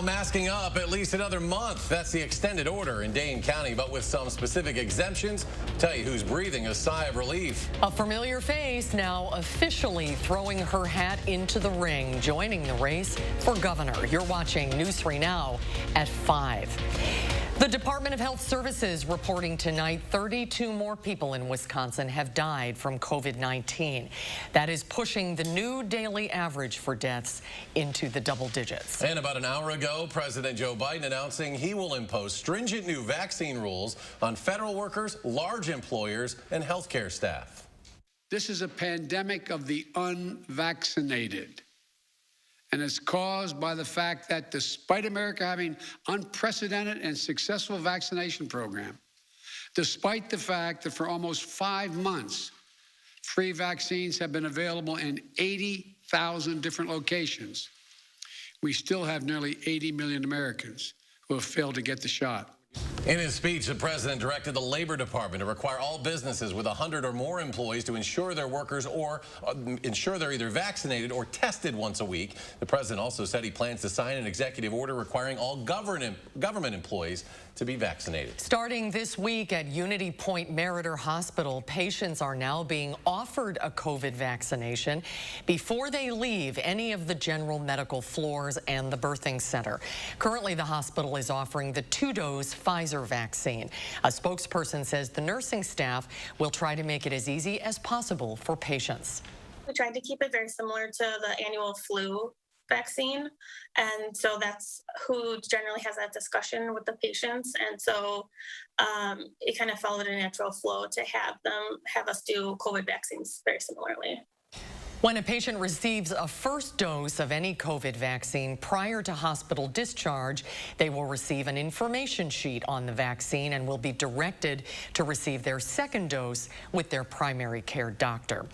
masking up at least another month. That's the extended order in Dane County, but with some specific exemptions. Tell you who's breathing a sigh of relief. A familiar face now officially throwing her hat into the ring, joining the race for governor. You're watching News 3 Now at 5. The Department of Health Services reporting tonight 32 more people in Wisconsin have died from COVID-19. That is pushing the new daily average for deaths into the double digits. And about an hour ago, President Joe Biden announcing he will impose stringent new vaccine rules on federal workers, large employers, and healthcare staff. This is a pandemic of the unvaccinated. And it's caused by the fact that despite America having unprecedented and successful vaccination program, despite the fact that for almost 5 months, free vaccines have been available in 80,000 different locations, we still have nearly 80 million Americans who have failed to get the shot. In his speech, the president directed the Labor Department to require all businesses with 100 or more employees to ensure their workers or ensure they're either vaccinated or tested once a week. The president also said he plans to sign an executive order requiring all government employees to be vaccinated. Starting this week at Unity Point Meriter Hospital, patients are now being offered a COVID vaccination before they leave any of the general medical floors and the birthing center. Currently, the hospital is offering the 2-dose Pfizer vaccine. A spokesperson says the nursing staff will try to make it as easy as possible for patients. We tried to keep it very similar to the annual flu vaccine, and so that's who generally has that discussion with the patients, and so it kind of followed a natural flow to have us do COVID vaccines very similarly. When a patient receives a first dose of any COVID vaccine prior to hospital discharge, they will receive an information sheet on the vaccine and will be directed to receive their second dose with their primary care doctor.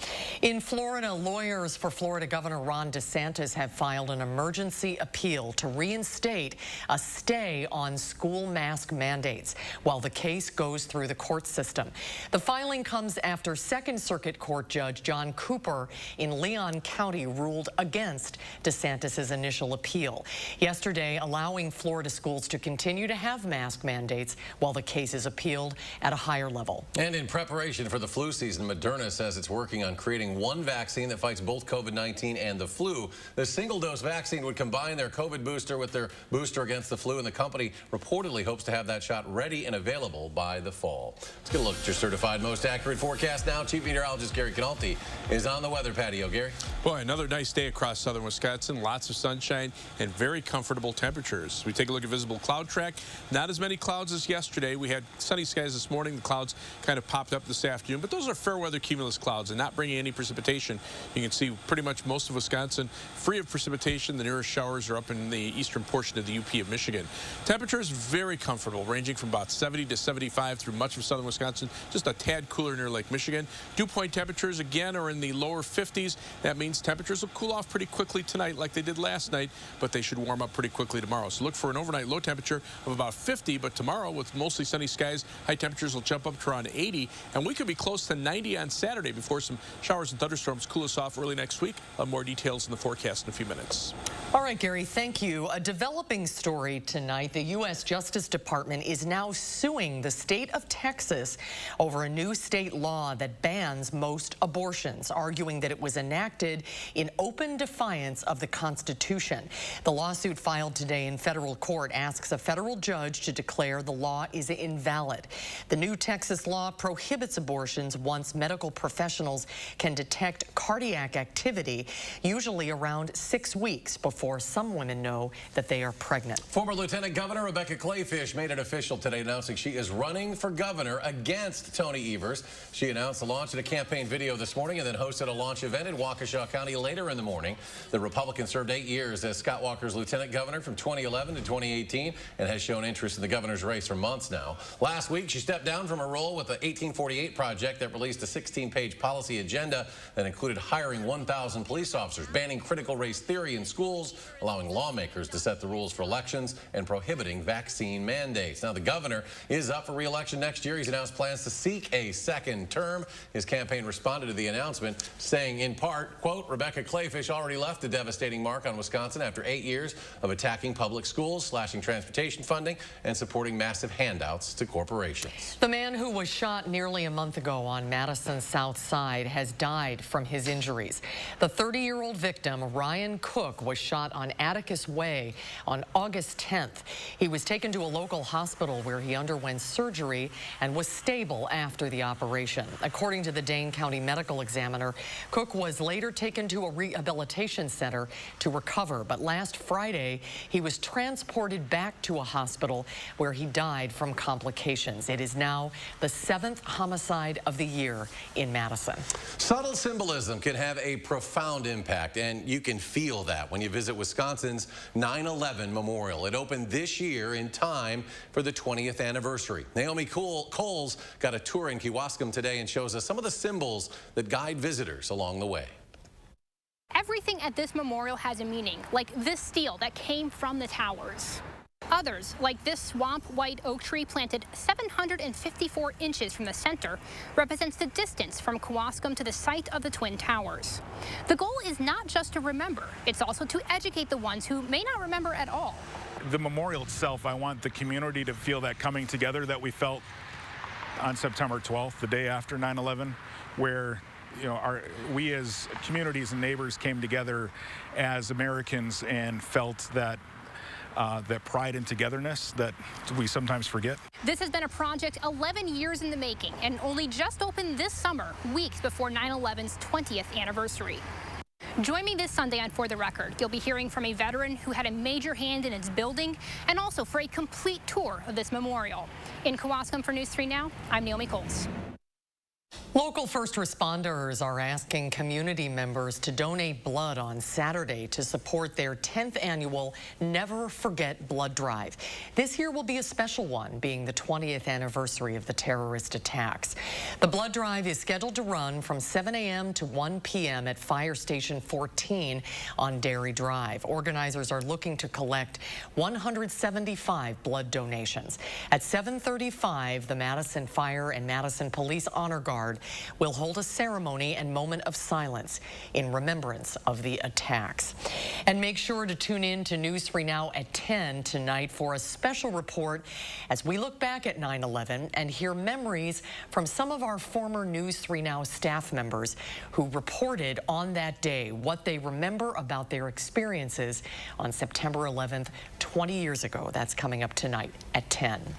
In Florida, lawyers for Florida Governor Ron DeSantis have filed an emergency appeal to reinstate a stay on school mask mandates while the case goes through the court system. The filing comes after Second Circuit Court Judge John Cooper in Leon County ruled against DeSantis' initial appeal yesterday, allowing Florida schools to continue to have mask mandates while the case is appealed at a higher level. And in preparation for the flu season, Moderna says it's working on creating one vaccine that fights both COVID-19 and the flu. The single-dose vaccine would combine their COVID booster with their booster against the flu, and the company reportedly hopes to have that shot ready and available by the fall. Let's get a look at your certified most accurate forecast now. Chief Meteorologist Gary Canalti is on the weather patio. Gary? Boy, another nice day across southern Wisconsin. Lots of sunshine and very comfortable temperatures. We take a look at visible cloud track. Not as many clouds as yesterday. We had sunny skies this morning. The clouds kind of popped up this afternoon, but those are fair weather cumulus clouds and not bringing any precipitation. You can see pretty much most of Wisconsin free of precipitation. The nearest showers are up in the eastern portion of the UP of Michigan. Temperatures very comfortable, ranging from about 70 to 75 through much of southern Wisconsin. Just a tad cooler near Lake Michigan. Dew point temperatures again are in the lower 50s. That means temperatures will cool off pretty quickly tonight like they did last night, but they should warm up pretty quickly tomorrow. So look for an overnight low temperature of about 50, but tomorrow with mostly sunny skies, high temperatures will jump up to around 80, and we could be close to 90 on Saturday before some showers and thunderstorms cool us off early next week. I'll have more details in the forecast in a few minutes. All right, Gary, thank you. A developing story tonight. The U.S. Justice Department is now suing the state of Texas over a new state law that bans most abortions, arguing that it was enacted in open defiance of the Constitution. The lawsuit filed today in federal court asks a federal judge to declare the law is invalid. The new Texas law prohibits abortions once medical professionals can detect cardiac activity, usually around 6 weeks before some women know that they are pregnant. Former Lieutenant Governor Rebecca Clayfish made it official today, announcing she is running for governor against Tony Evers. She announced the launch of a campaign video this morning and then hosted a launch event in Waukesha County later in the morning. The Republican served 8 years as Scott Walker's lieutenant governor from 2011 to 2018 and has shown interest in the governor's race for months now. Last week, she stepped down from her role with the 1848 Project that released a 16-page policy agenda that included hiring 1,000 police officers, banning critical race theory in schools, allowing lawmakers to set the rules for elections, and prohibiting vaccine mandates. Now, the governor is up for re-election next year. He's announced plans to seek a second term. His campaign responded to the announcement, saying in part, quote, Rebecca Clayfish already left a devastating mark on Wisconsin after 8 years of attacking public schools, slashing transportation funding, and supporting massive handouts to corporations. The man who was shot nearly a month ago on Madison's south side has died from his injuries. The 30-year-old victim, Ryan Cook, was shot on Atticus Way on August 10th. He was taken to a local hospital where he underwent surgery and was stable after the operation. According to the Dane County Medical Examiner, Cook was later taken to a rehabilitation center to recover, but last Friday he was transported back to a hospital where he died from complications. It is now the 7th homicide of the year in Madison. Subtle symbolism can have a profound impact, and you can feel that when you visit Wisconsin's 9/11 Memorial. It opened this year in time for the 20th anniversary. Naomi Coles got a tour in Kewaskum today and shows us some of the symbols that guide visitors along the way. Everything at this memorial has a meaning, like this steel that came from the towers. Others, like this swamp white oak tree planted 754 inches from the center, represents the distance from Kewaskum to the site of the Twin Towers. The goal is not just to remember, it's also to educate the ones who may not remember at all. The memorial itself, I want the community to feel that coming together that we felt on September 12th, the day after 9/11, where we as communities and neighbors came together as Americans and felt that that pride and togetherness that we sometimes forget. This has been a project 11 years in the making and only just opened this summer, weeks before 9/11's 20th anniversary. Join me this Sunday on For the Record. You'll be hearing from a veteran who had a major hand in its building and also for a complete tour of this memorial. In Kewaskum for News 3 Now, I'm Naomi Coles. Local first responders are asking community members to donate blood on Saturday to support their 10th annual Never Forget Blood Drive. This year will be a special one, being the 20th anniversary of the terrorist attacks. The blood drive is scheduled to run from 7 a.m. to 1 p.m. at Fire Station 14 on Dairy Drive. Organizers are looking to collect 175 blood donations. At 7:35, the Madison Fire and Madison Police Honor Guard will hold a ceremony and moment of silence in remembrance of the attacks. And make sure to tune in to News 3 Now at 10 tonight for a special report as we look back at 9/11 and hear memories from some of our former News 3 Now staff members who reported on that day what they remember about their experiences on September 11th, 20 years ago. That's coming up tonight at 10.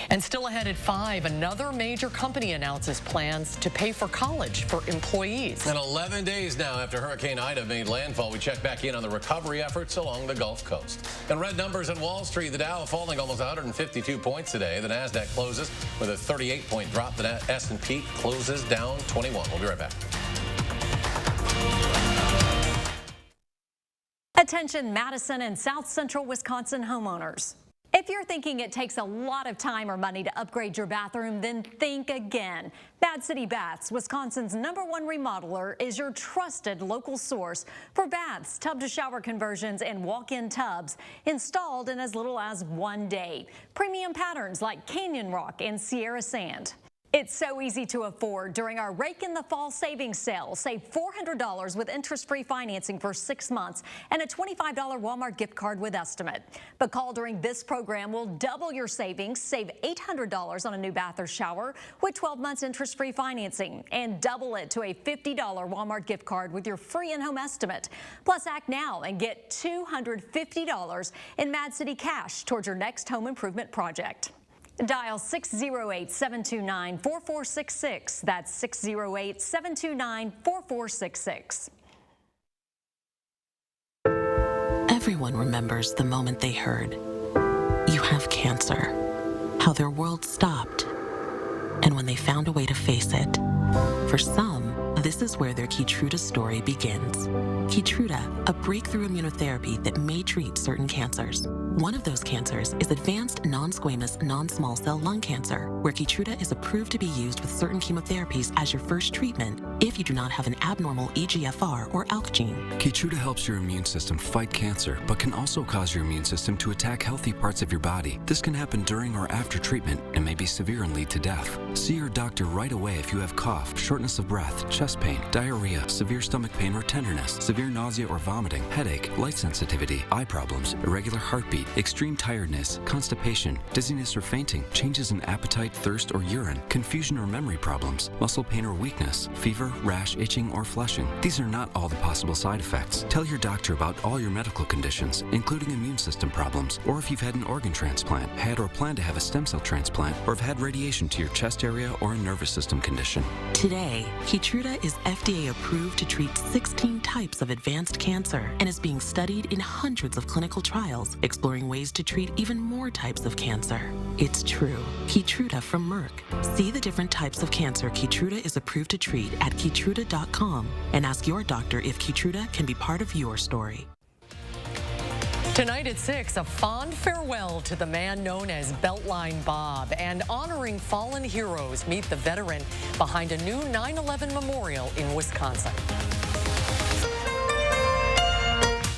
And still ahead at 5, another major company announces plans to pay for college for employees. And 11 days now after Hurricane Ida made landfall, we check back in on the recovery efforts along the Gulf Coast. And red numbers on Wall Street, the Dow falling almost 152 points today. The NASDAQ closes with a 38-point drop. The S&P closes down 21. We'll be right back. Attention Madison and South Central Wisconsin homeowners. If you're thinking it takes a lot of time or money to upgrade your bathroom, then think again. Bad City Baths, Wisconsin's #1 remodeler, is your trusted local source for baths, tub-to-shower conversions, and walk-in tubs installed in as little as 1 day. Premium patterns like Canyon Rock and Sierra Sand. It's so easy to afford. During our Rake in the Fall savings sale, save $400 with interest-free financing for 6 months and a $25 Walmart gift card with estimate. But call during this program will double your savings, save $800 on a new bath or shower with 12 months interest-free financing, and double it to a $50 Walmart gift card with your free in-home estimate. Plus, act now and get $250 in Mad City cash towards your next home improvement project. Dial 608-729-4466. That's 608-729-4466. Everyone remembers the moment they heard, "You have cancer," how their world stopped, and when they found a way to face it. For some, this is where their Keytruda story begins. Keytruda, a breakthrough immunotherapy that may treat certain cancers. One of those cancers is advanced non-squamous non-small cell lung cancer, where Keytruda is approved to be used with certain chemotherapies as your first treatment if you do not have an abnormal EGFR or ALK gene. Keytruda helps your immune system fight cancer, but can also cause your immune system to attack healthy parts of your body. This can happen during or after treatment and may be severe and lead to death. See your doctor right away if you have cough, shortness of breath, chest pain, diarrhea, severe stomach pain or tenderness, severe nausea or vomiting, headache, light sensitivity, eye problems, irregular heartbeat, extreme tiredness, constipation, dizziness or fainting, changes in appetite, thirst or urine, confusion or memory problems, muscle pain or weakness, fever, rash, itching or flushing. These are not all the possible side effects. Tell your doctor about all your medical conditions, including immune system problems, or if you've had an organ transplant, had or plan to have a stem cell transplant, or have had radiation to your chest area or a nervous system condition. Today, Keytruda is FDA approved to treat 16 types of advanced cancer and is being studied in hundreds of clinical trials, exploring ways to treat even more types of cancer. It's true. Keytruda from Merck. See the different types of cancer Keytruda is approved to treat at Keytruda.com and ask your doctor if Keytruda can be part of your story. Tonight at 6, a fond farewell to the man known as Beltline Bob, and honoring fallen heroes. Meet the veteran behind a new 9/11 memorial in Wisconsin.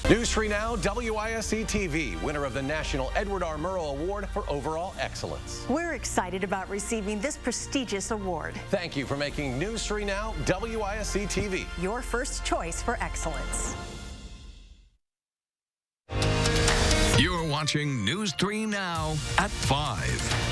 News 3 Now, WISC-TV, winner of the National Edward R. Murrow Award for Overall Excellence. We're excited about receiving this prestigious award. Thank you for making News 3 Now, WISC-TV your first choice for excellence. You're watching News 3 Now at 5.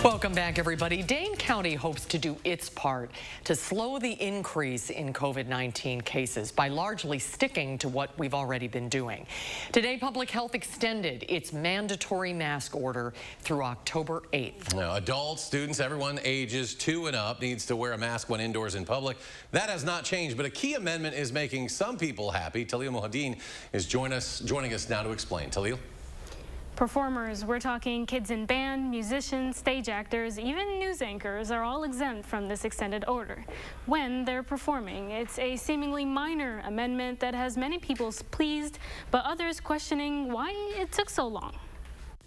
Welcome back, everybody. Dane County hopes to do its part to slow the increase in COVID-19 cases by largely sticking to what we've already been doing. Today, Public Health extended its mandatory mask order through October 8th. Now, adults, students, everyone ages 2 and up needs to wear a mask when indoors in public. That has not changed, but a key amendment is making some people happy. Talil Mohadin is joining us now to explain. Talil? Performers, we're talking kids in band, musicians, stage actors, even news anchors are all exempt from this extended order when they're performing. It's a seemingly minor amendment that has many people pleased, but others questioning why it took so long.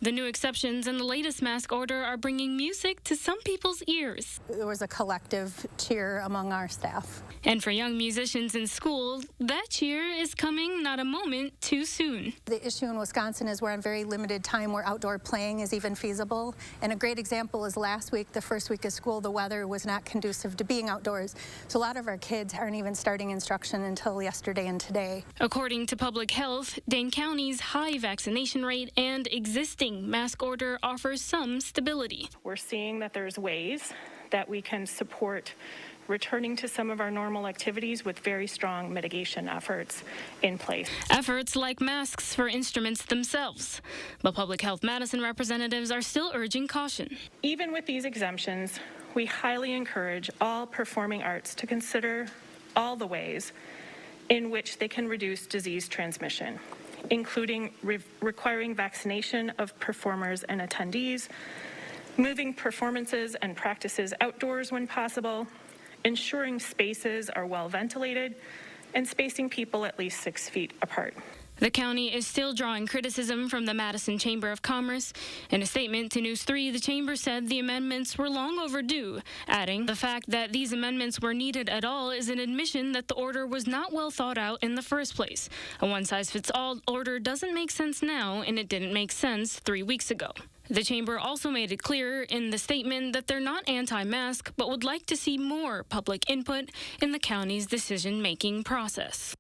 The new exceptions in the latest mask order are bringing music to some people's ears. There was a collective cheer among our staff. And for young musicians in school, that cheer is coming not a moment too soon. The issue in Wisconsin is we're on very limited time where outdoor playing is even feasible. And a great example is last week, the first week of school, the weather was not conducive to being outdoors. So a lot of our kids aren't even starting instruction until yesterday and today. According to Public Health, Dane County's high vaccination rate and existing mask order offers some stability. We're seeing that there's ways that we can support returning to some of our normal activities with very strong mitigation efforts in place. Efforts like masks for instruments themselves. But Public Health Madison representatives are still urging caution. Even with these exemptions, we highly encourage all performing arts to consider all the ways in which they can reduce disease transmission, including requiring vaccination of performers and attendees, moving performances and practices outdoors when possible, ensuring spaces are well ventilated, and spacing people at least 6 feet apart. The county is still drawing criticism from the Madison Chamber of Commerce. In a statement to News 3, the chamber said the amendments were long overdue, adding, "The fact that these amendments were needed at all is an admission that the order was not well thought out in the first place. A one-size-fits-all order doesn't make sense now, and it didn't make sense 3 weeks ago." The chamber also made it clear in the statement that they're not anti-mask, but would like to see more public input in the county's decision-making process.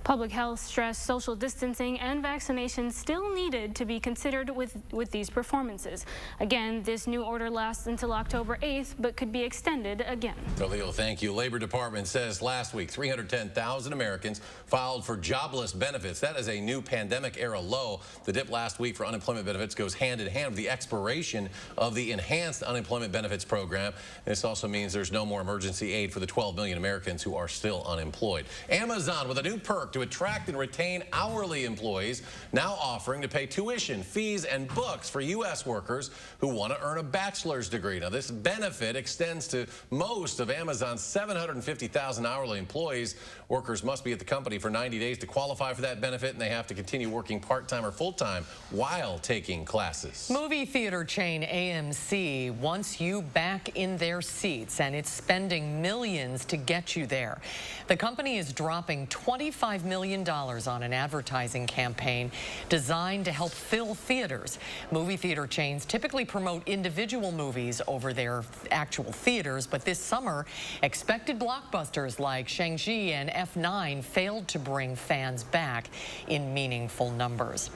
Public health stressed social distancing and vaccination still needed to be considered with these performances. Again, this new order lasts until October 8th, but could be extended again. Leo, thank you. Labor Department says last week 310,000 Americans filed for jobless benefits. That is a new pandemic-era low. The dip last week for unemployment benefits goes hand in hand with the expiration of the enhanced unemployment benefits program. This also means there's no more emergency aid for the 12 million Americans who are still unemployed. Amazon with a new perk to attract and retain hourly employees, now offering to pay tuition, fees, and books for U.S. workers who want to earn a bachelor's degree. Now, this benefit extends to most of Amazon's 750,000 hourly employees. Workers must be at the company for 90 days to qualify for that benefit, and they have to continue working part-time or full-time while taking classes. Movie theater chain AMC wants you back in their seats, and it's spending millions to get you there. The company is dropping $25 million on an advertising campaign designed to help fill theaters. Movie theater chains typically promote individual movies over their actual theaters, but this summer, expected blockbusters like Shang-Chi and F9 failed to bring fans back in meaningful numbers.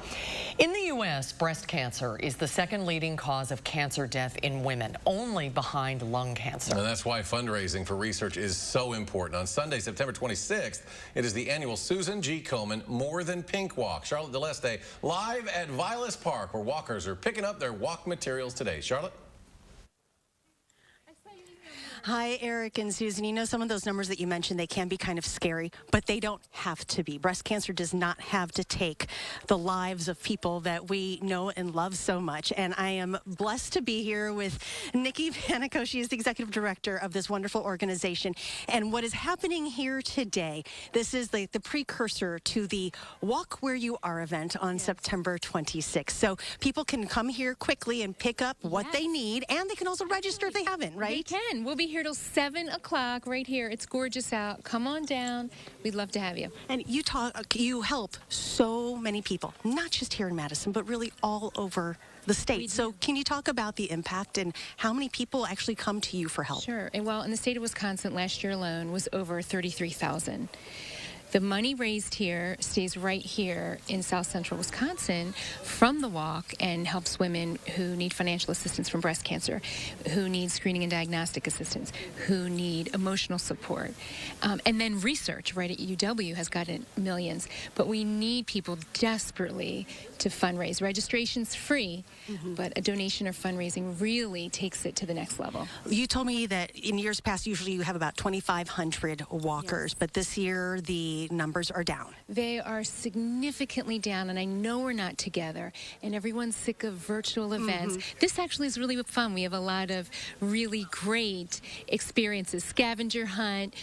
In the U.S., breast cancer is the second leading cause of cancer death in women, only behind lung cancer. And that's why fundraising for research is so important. On Sunday, September 26th, it is the annual Susan G. Komen More Than Pink Walk. Charlotte DeLeste live at Vilas Park, where walkers are picking up their walk materials today. Charlotte? Hi, Eric and Susan. You know, some of those numbers that you mentioned, they can be kind of scary, but they don't have to be. Breast cancer does not have to take the lives of people that we know and love so much. And I am blessed to be here with Nikki Panico. She is the executive director of this wonderful organization. And what is happening here today, this is the precursor to the Walk Where You Are event on September 26th. So people can come here quickly and pick up what they need, and they can also register if they haven't, right? They can. We'll be here till 7 o'clock right here. It's gorgeous out. Come on down. We'd love to have you. And you help so many people, not just here in Madison, but really all over the state. So can you talk about the impact and how many people actually come to you for help? Sure. And well, in the state of Wisconsin last year alone was over 33,000. The money raised here stays right here in South Central Wisconsin from the walk and helps women who need financial assistance from breast cancer, who need screening and diagnostic assistance, who need emotional support. And then research right at UW has gotten millions. But we need people desperately to fundraise. Registration's free, but a donation or fundraising really takes it to the next level. You told me that in years past, usually you have about 2,500 walkers, but this year the numbers are down. They are significantly down, and I know we're not together, and everyone's sick of virtual events. This actually is really fun. We have a lot of really great experiences. Scavenger hunt,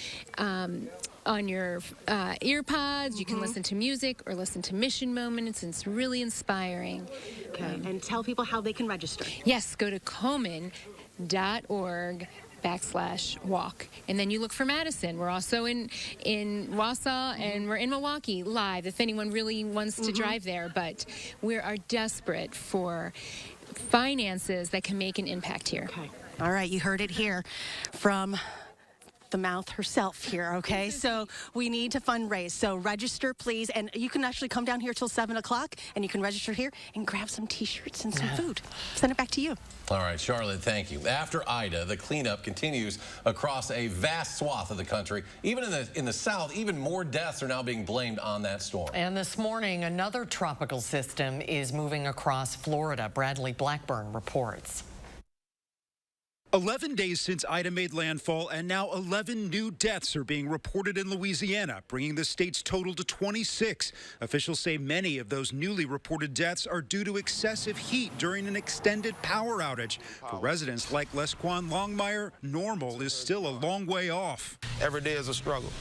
on your earpods. You can listen to music or listen to mission moments. It's really inspiring. Okay, and tell people how they can register. Yes, go to Komen.org/walk, and then you look for Madison. We're also in Wausau, and we're in Milwaukee live if anyone really wants to drive there, but we are desperate for finances that can make an impact here. Okay. All right, you heard it here from the mouth herself here, okay? So we need to fundraise. So register, please. And you can actually come down here till 7 o'clock, and you can register here and grab some T-shirts and some food. Send it back to you. All right, Charlotte, thank you. After Ida, the cleanup continues across a vast swath of the country. Even in the South, even more deaths are now being blamed on that storm. And this morning, another tropical system is moving across Florida. Bradley Blackburn reports. 11 days since Ida made landfall, and now 11 new deaths are being reported in Louisiana, bringing the state's total to 26. Officials say many of those newly reported deaths are due to excessive heat during an extended power outage. For residents like Lesquan Longmire, normal is still a long way off. Every day is a struggle.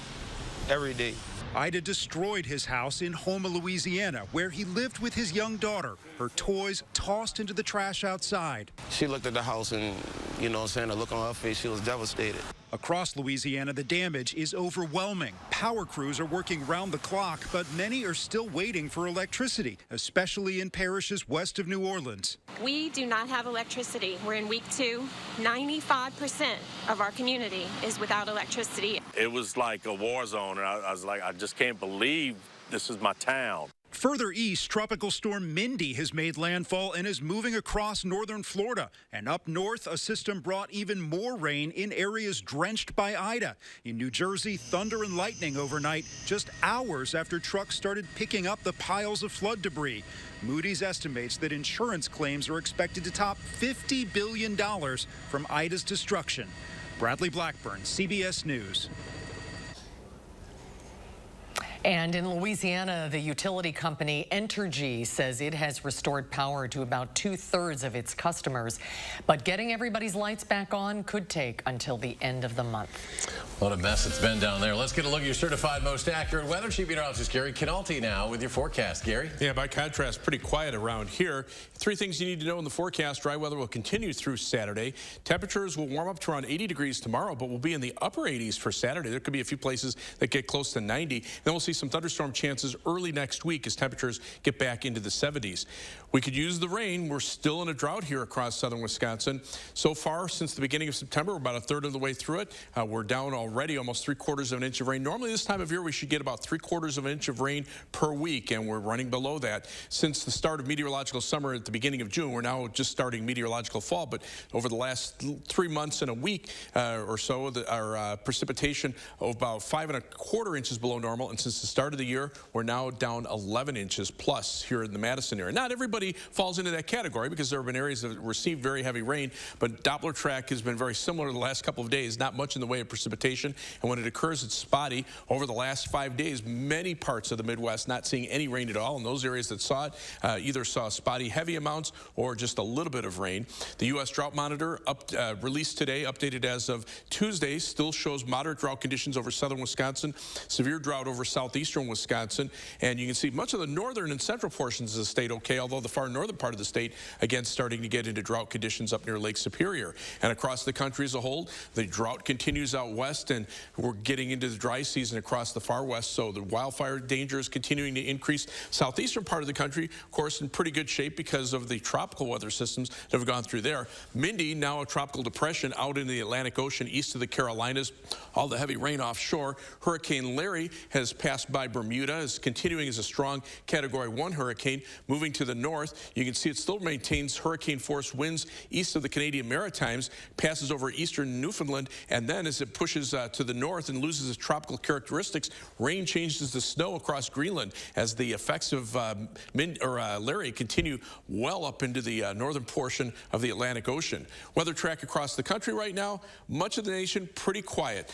Every day. Ida destroyed his house in Houma, Louisiana, where he lived with his young daughter. Her toys tossed into the trash outside. She looked at the house and, you know what I'm saying, the look on her face, she was devastated. Across Louisiana, the damage is overwhelming. Power crews are working round the clock, but many are still waiting for electricity, especially in parishes west of New Orleans. We do not have electricity. We're in week 2. 95% of our community is without electricity. It was like a war zone, and I was like, I just can't believe this is my town. Further east, Tropical Storm Mindy has made landfall and is moving across northern Florida. And up north, a system brought even more rain in areas drenched by Ida. In New Jersey, thunder and lightning overnight, just hours after trucks started picking up the piles of flood debris. Moody's estimates that insurance claims are expected to top $50 billion from Ida's destruction. Bradley Blackburn, CBS News. And in Louisiana, the utility company Entergy says it has restored power to about 2/3 of its customers. But getting everybody's lights back on could take until the end of the month. What a mess it's been down there. Let's get a look at your certified most accurate weather sheet meteorologist Gary Canalti now with your forecast. Gary? Yeah, by contrast, pretty quiet around here. 3 things you need to know in the forecast. Dry weather will continue through Saturday. Temperatures will warm up to around 80 degrees tomorrow, but will be in the upper 80s for Saturday. There could be a few places that get close to 90. Then we'll see some thunderstorm chances early next week as temperatures get back into the 70s. We could use the rain. We're still in a drought here across southern Wisconsin. So far, since the beginning of September, we're about 1/3 of the way through it. We're down already almost 3/4 of an inch of rain. Normally this time of year, we should get about 3/4 of an inch of rain per week, and we're running below that. Since the start of meteorological summer at the beginning of June, we're now just starting meteorological fall, but over the last 3 months and a week or so, our precipitation of about 5 1/4 inches below normal, and since the start of the year, we're now down 11 inches plus here in the Madison area. Not everybody falls into that category because there have been areas that have received very heavy rain, but Doppler track has been very similar the last couple of days, not much in the way of precipitation, and when it occurs, it's spotty. Over the last 5 days, many parts of the Midwest not seeing any rain at all, and those areas that saw it either saw spotty heavy amounts or just a little bit of rain. The U.S. Drought Monitor released today, updated as of Tuesday, still shows moderate drought conditions over southern Wisconsin, severe drought over southeastern Wisconsin, and you can see much of the northern and central portions of the state okay, although the far northern part of the state, again, starting to get into drought conditions up near Lake Superior. And across the country as a whole, the drought continues out west, and we're getting into the dry season across the far west, so the wildfire danger is continuing to increase. Southeastern part of the country, of course, in pretty good shape because of the tropical weather systems that have gone through there. Mindy, now a tropical depression out in the Atlantic Ocean east of the Carolinas, all the heavy rain offshore. Hurricane Larry has passed by Bermuda, is continuing as a strong Category 1 hurricane, moving to the north. You can see it still maintains hurricane force winds east of the Canadian Maritimes, passes over eastern Newfoundland, and then as it pushes to the north and loses its tropical characteristics, rain changes to snow across Greenland as the effects of Larry continue well up into the northern portion of the Atlantic Ocean. Weather track across the country right now, much of the nation pretty quiet.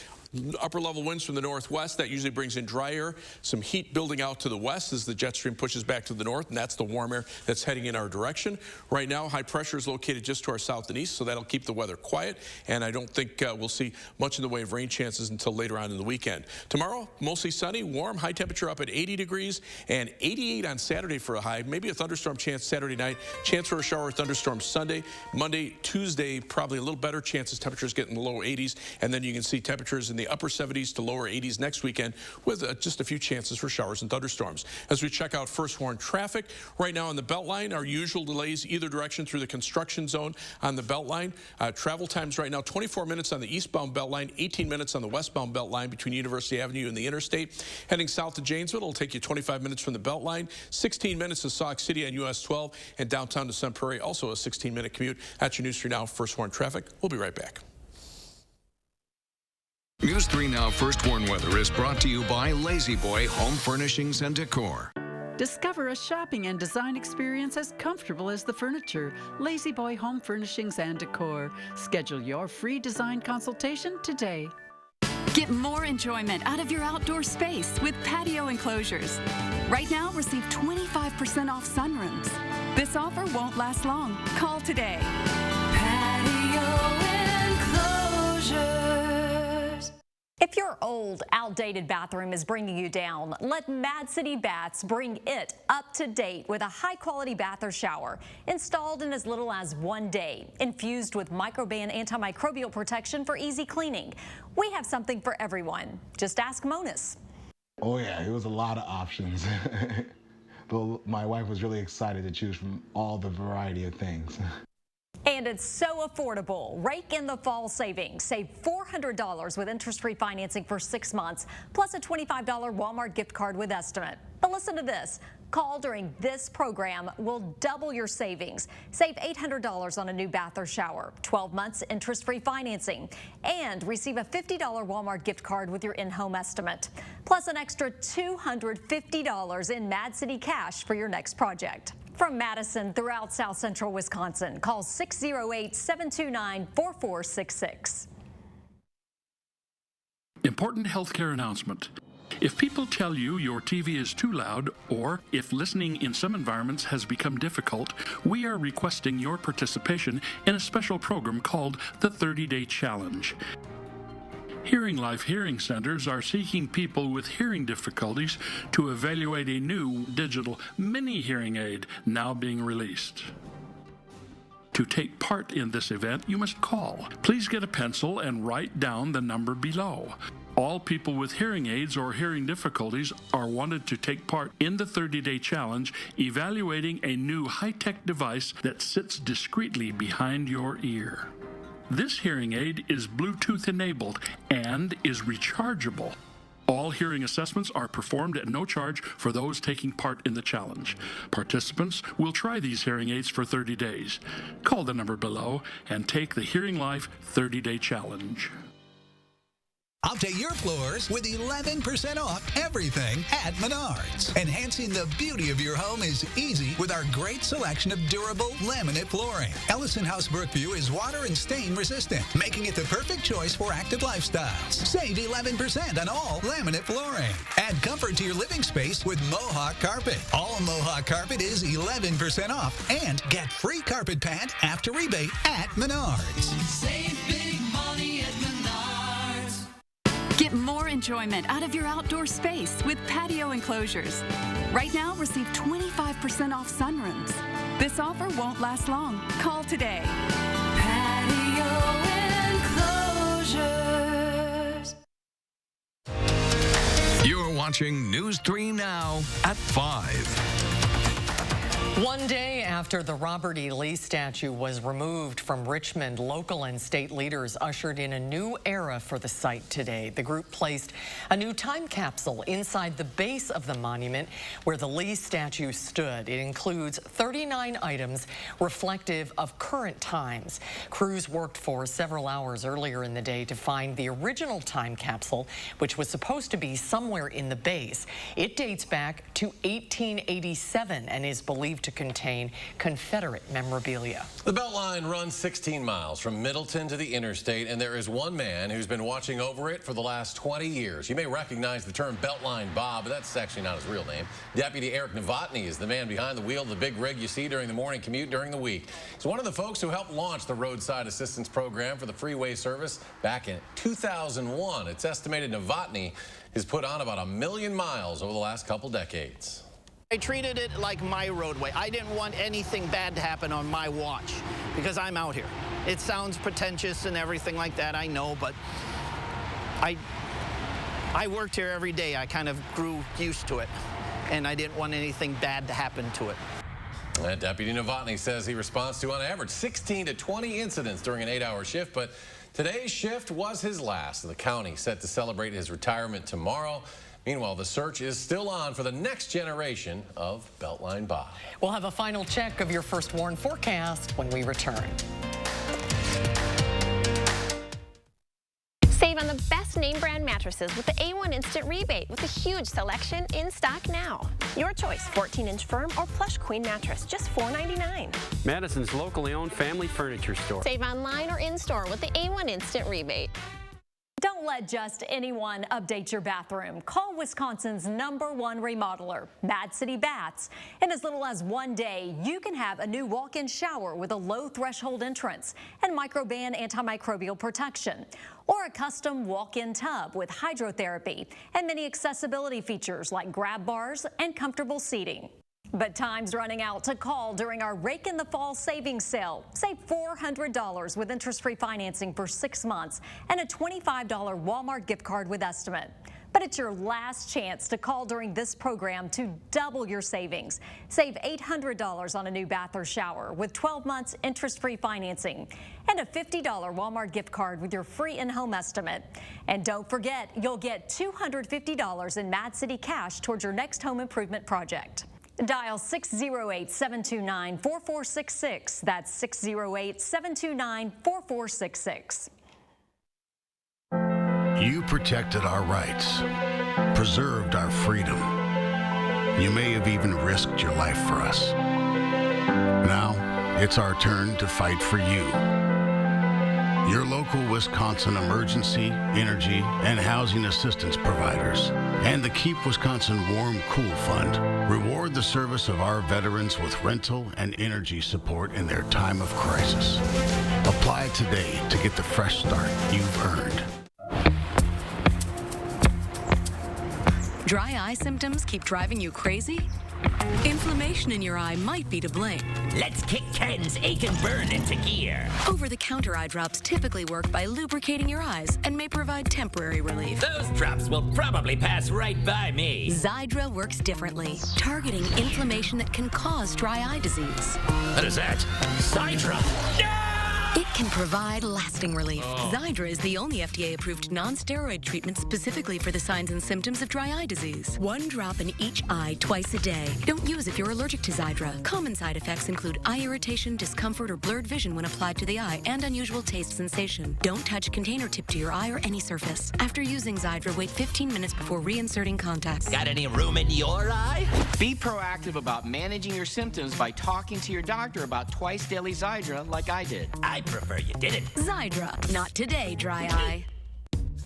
Upper level winds from the northwest, that usually brings in dry air, some heat building out to the west as the jet stream pushes back to the north, and that's the warm air that's heading in our direction. Right now, high pressure is located just to our south and east, so that'll keep the weather quiet, and I don't think we'll see much in the way of rain chances until later on in the weekend. Tomorrow, mostly sunny, warm, high temperature up at 80 degrees, and 88 on Saturday for a high. Maybe a thunderstorm chance Saturday night, chance for a shower or thunderstorm Sunday. Monday, Tuesday, probably a little better chances, temperatures get in the low 80s, and then you can see temperatures in the upper 70s to lower 80s next weekend with just a few chances for showers and thunderstorms. As we check out first warn traffic, right now on the Beltline, our usual delays either direction through the construction zone on the Beltline. Travel times right now, 24 minutes on the eastbound Beltline, 18 minutes on the westbound Beltline between University Avenue and the interstate. Heading south to Janesville, it'll take you 25 minutes from the Beltline, 16 minutes to Sauk City on US 12, and downtown to Sun Prairie, also a 16-minute commute. That's your News 3 Now First Warn Traffic. We'll be right back. News 3 Now First Warn Weather is brought to you by Lazy Boy Home Furnishings and Decor. Discover a shopping and design experience as comfortable as the furniture. Lazy Boy Home Furnishings and Decor. Schedule your free design consultation today. Get more enjoyment out of your outdoor space with patio enclosures. Right now, receive 25% off sunrooms. This offer won't last long. Call today. Patio enclosures. If your old, outdated bathroom is bringing you down, let Mad City Baths bring it up to date with a high-quality bath or shower installed in as little as 1 day, infused with microban antimicrobial protection for easy cleaning. We have something for everyone. Just ask Monis. Oh yeah, it was a lot of options. But my wife was really excited to choose from all the variety of things. And it's so affordable. Rake in the fall savings. Save $400 with interest-free financing for 6 months, plus a $25 Walmart gift card with estimate. But listen to this. Call during this program will double your savings. Save $800 on a new bath or shower, 12 months interest-free financing, and receive a $50 Walmart gift card with your in-home estimate, plus an extra $250 in Mad City cash for your next project. From Madison throughout South Central Wisconsin, call 608-729-4466. Important healthcare announcement. If people tell you your TV is too loud, or if listening in some environments has become difficult, we are requesting your participation in a special program called the 30-Day Challenge. Hearing Life Hearing Centers are seeking people with hearing difficulties to evaluate a new digital mini hearing aid now being released. To take part in this event, you must call. Please get a pencil and write down the number below. All people with hearing aids or hearing difficulties are wanted to take part in the 30-Day Challenge, evaluating a new high-tech device that sits discreetly behind your ear. This hearing aid is Bluetooth enabled and is rechargeable. All hearing assessments are performed at no charge for those taking part in the challenge. Participants will try these hearing aids for 30 days. Call the number below and take the Hearing Life 30-Day Challenge. Update your floors with 11% off everything at Menards. Enhancing the beauty of your home is easy with our great selection of durable laminate flooring. Ellison House Brookview is water and stain resistant, making it the perfect choice for active lifestyles. Save 11% on all laminate flooring. Add comfort to your living space with Mohawk Carpet. All Mohawk Carpet is 11% off and get free carpet pad after rebate at Menards. Save big money at Menards. Get more enjoyment out of your outdoor space with patio enclosures. Right now, receive 25% off sunrooms. This offer won't last long. Call today. Patio enclosures. You're watching News 3 Now at 5. One day after the Robert E. Lee statue was removed from Richmond, local and state leaders ushered in a new era for the site today. The group placed a new time capsule inside the base of the monument where the Lee statue stood. It includes 39 items reflective of current times. Crews worked for several hours earlier in the day to find the original time capsule, which was supposed to be somewhere in the base. It dates back to 1887 and is believed to contain Confederate memorabilia. The Beltline runs 16 miles from Middleton to the interstate, and there is one man who's been watching over it for the last 20 years. You may recognize the term Beltline Bob, but that's actually not his real name. Deputy Eric Novotny is the man behind the wheel of the big rig you see during the morning commute during the week. He's one of the folks who helped launch the roadside assistance program for the freeway service back in 2001. It's estimated Novotny has put on about 1 million miles over the last couple decades. I treated it like my roadway. I didn't want anything bad to happen on my watch because I'm out here. It sounds pretentious and everything like that, I know, but I worked here every day. I kind of grew used to it, and I didn't want anything bad to happen to it. Deputy Novotny says he responds to, on average, 16 to 20 incidents during an 8-hour shift, but today's shift was his last. The county set to celebrate his retirement tomorrow. Meanwhile, the search is still on for the next generation of Beltline Bob. We'll have a final check of your First Warn forecast when we return. Save on the best name brand mattresses with the A1 Instant Rebate with a huge selection in stock now. Your choice, 14-inch firm or plush queen mattress, just $4.99. Madison's locally owned family furniture store. Save online or in-store with the A1 Instant Rebate. Don't let just anyone update your bathroom. Call Wisconsin's #1 remodeler, Mad City Baths. In as little as 1 day, you can have a new walk-in shower with a low threshold entrance and microban antimicrobial protection, or a custom walk-in tub with hydrotherapy and many accessibility features like grab bars and comfortable seating. But time's running out to call during our Rake in the Fall savings sale. Save $400 with interest-free financing for 6 months and a $25 Walmart gift card with estimate. But it's your last chance to call during this program to double your savings. Save $800 on a new bath or shower with 12 months interest-free financing and a $50 Walmart gift card with your free in-home estimate. And don't forget, you'll get $250 in Mad City cash towards your next home improvement project. Dial 608-729-4466. That's 608-729-4466. You protected our rights, preserved our freedom. You may have even risked your life for us. Now, it's our turn to fight for you. Your local Wisconsin emergency, energy, and housing assistance providers. And the Keep Wisconsin Warm Cool Fund. Reward the service of our veterans with rental and energy support in their time of crisis. Apply today to get the fresh start you've earned. Dry eye symptoms keep driving you crazy? Inflammation in your eye might be to blame. Let's kick Ken's ache and burn into gear. Over-the-counter eye drops typically work by lubricating your eyes and may provide temporary relief. Those drops will probably pass right by me. Xiidra works differently, targeting inflammation that can cause dry eye disease. What is that? Xiidra! No! It can provide lasting relief. Xiidra is the only FDA-approved non-steroid treatment specifically for the signs and symptoms of dry eye disease. 1 drop in each eye twice a day. Don't use if you're allergic to Xiidra. Common side effects include eye irritation, discomfort, or blurred vision when applied to the eye, and unusual taste sensation. Don't touch container tip to your eye or any surface. After using Xiidra, wait 15 minutes before reinserting contacts. Got any room in your eye? Be proactive about managing your symptoms by talking to your doctor about twice daily Xiidra like I did. I prefer you didn't. Xiidra. Not today, dry eye.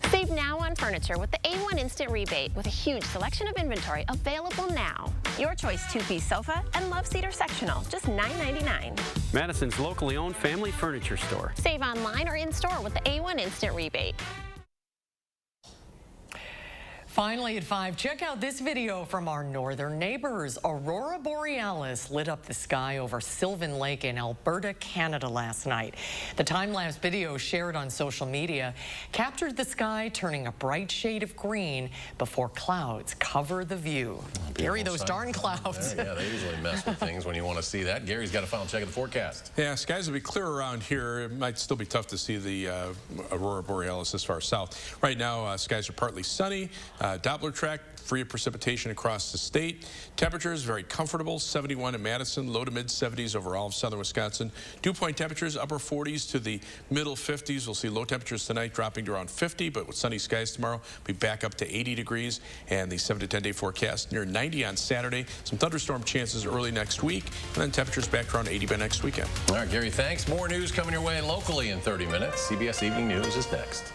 Save now on furniture with the A1 Instant Rebate with a huge selection of inventory available now. Your choice 2-piece sofa and love seater sectional, just $9.99. Madison's locally owned family furniture store. Save online or in-store with the A1 Instant Rebate. Finally at 5, check out this video from our northern neighbors. Aurora Borealis lit up the sky over Sylvan Lake in Alberta, Canada last night. The time-lapse video shared on social media captured the sky turning a bright shade of green before clouds cover the view. Gary, those darn clouds. Yeah, they usually mess with things when you want to see that. Gary's got a final check of the forecast. Yeah, skies will be clear around here. It might still be tough to see the Aurora Borealis this far south. Right now, skies are partly sunny. Doppler track, free of precipitation across the state. Temperatures very comfortable, 71 in Madison, low to mid 70s over all of southern Wisconsin. Dew point temperatures upper 40s to the middle 50s. We'll see low temperatures tonight dropping to around 50, but with sunny skies tomorrow, we'll be back up to 80 degrees. And the 7 to 10 day forecast near 90 on Saturday. Some thunderstorm chances early next week, and then temperatures back around 80 by next weekend. All right, Gary, thanks. More news coming your way locally in 30 minutes. CBS Evening News is next.